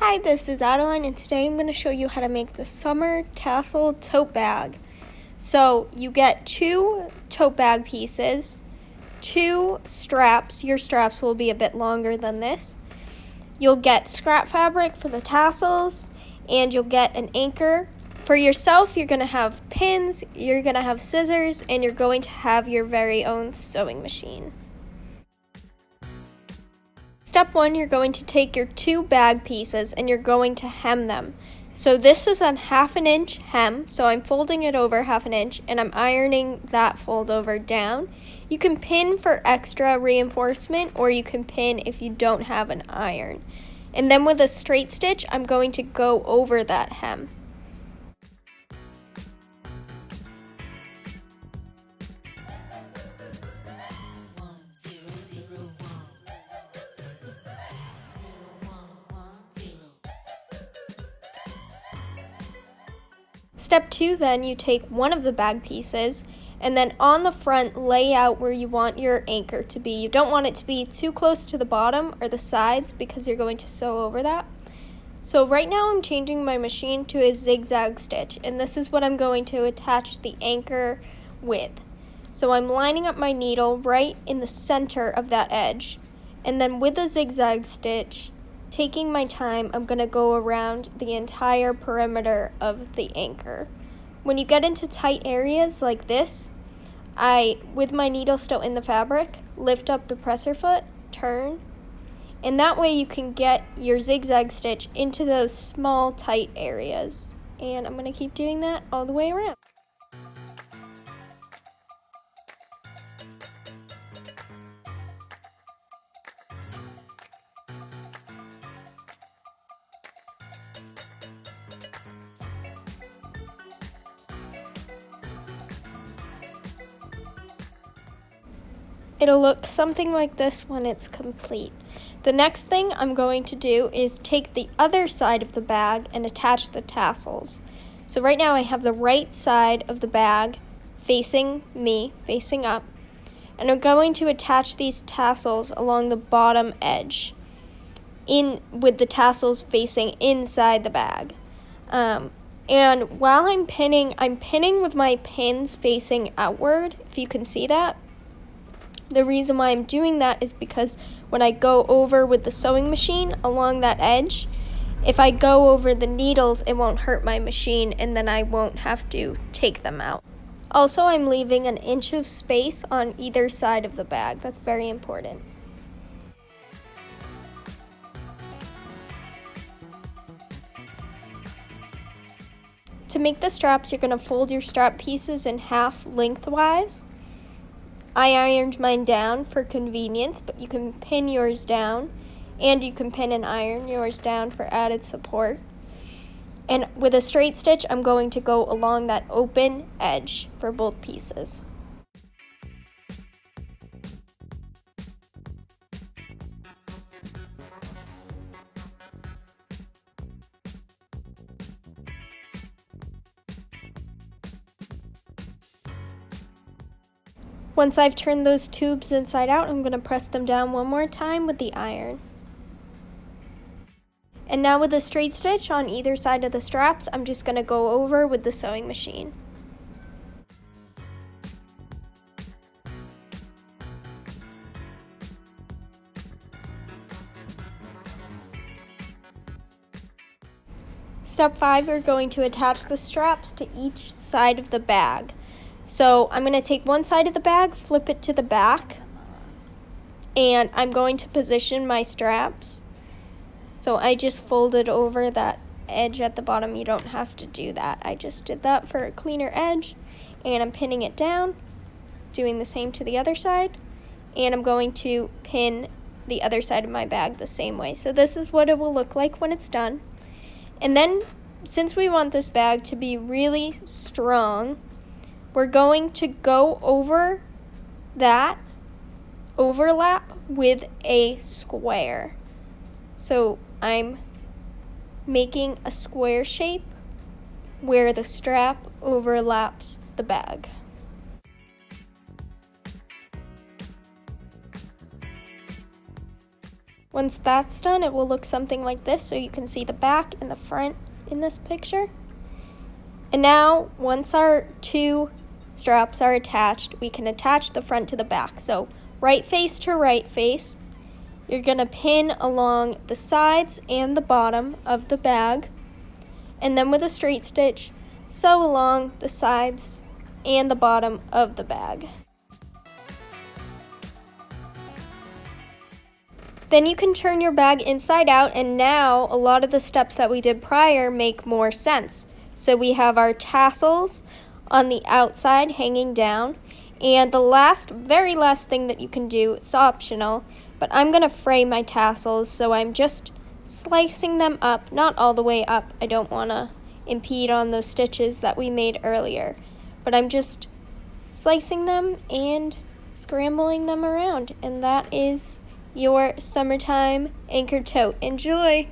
Hi, this is Adeline, and today I'm going to show you how to make the summer tassel tote bag. So you get 2 tote bag pieces, 2 straps. Your straps will be a bit longer than this. You'll get scrap fabric for the tassels, and you'll get an anchor. For yourself, you're going to have pins, you're going to have scissors, and you're going to have your very own sewing machine. Step 1, you're going to take your 2 bag pieces and you're going to hem them. So this is a 1/2 inch hem, so I'm folding it over 1/2 inch and I'm ironing that fold over down. You can pin for extra reinforcement, or you can pin if you don't have an iron. And then with a straight stitch, I'm going to go over that hem. Step 2, then you take one of the bag pieces and then on the front lay out where you want your anchor to be. You don't want it to be too close to the bottom or the sides because you're going to sew over that. So right now I'm changing my machine to a zigzag stitch, and this is what I'm going to attach the anchor with. So I'm lining up my needle right in the center of that edge, and then with a zigzag stitch, taking my time, I'm going to go around the entire perimeter of the anchor. When you get into tight areas like this, with my needle still in the fabric, lift up the presser foot, turn, and that way you can get your zigzag stitch into those small tight areas. And I'm going to keep doing that all the way around. It'll look something like this when it's complete. The next thing I'm going to do is take the other side of the bag and attach the tassels. So right now I have the right side of the bag facing me, facing up, and I'm going to attach these tassels along the bottom edge, with the tassels facing inside the bag. And while I'm pinning with my pins facing outward, if you can see that. The reason why I'm doing that is because when I go over with the sewing machine along that edge, if I go over the needles, it won't hurt my machine and then I won't have to take them out. Also, I'm leaving an inch of space on either side of the bag. That's very important. To make the straps, you're going to fold your strap pieces in half lengthwise. I ironed mine down for convenience, but you can pin yours down, and you can pin and iron yours down for added support. And with a straight stitch, I'm going to go along that open edge for both pieces. Once I've turned those tubes inside out, I'm going to press them down one more time with the iron. And now with a straight stitch on either side of the straps, I'm just going to go over with the sewing machine. Step 5, we're going to attach the straps to each side of the bag. So I'm going to take one side of the bag, flip it to the back, and I'm going to position my straps. So I just folded over that edge at the bottom. You don't have to do that. I just did that for a cleaner edge, and I'm pinning it down, doing the same to the other side, and I'm going to pin the other side of my bag the same way. So this is what it will look like when it's done. And then, since we want this bag to be really strong, we're going to go over that overlap with a square. So I'm making a square shape where the strap overlaps the bag. Once that's done, it will look something like this, so you can see the back and the front in this picture. And now, once our two straps are attached, we can attach the front to the back. So right face to right face, you're going to pin along the sides and the bottom of the bag, and then with a straight stitch, sew along the sides and the bottom of the bag. Then you can turn your bag inside out, and now a lot of the steps that we did prior make more sense. So we have our tassels on the outside hanging down, and the very last thing that you can do, it's optional, but I'm going to fray my tassels, so I'm just slicing them up, not all the way up. I don't want to impede on those stitches that we made earlier, but I'm just slicing them and scrambling them around, and that is your summertime anchor tote. Enjoy!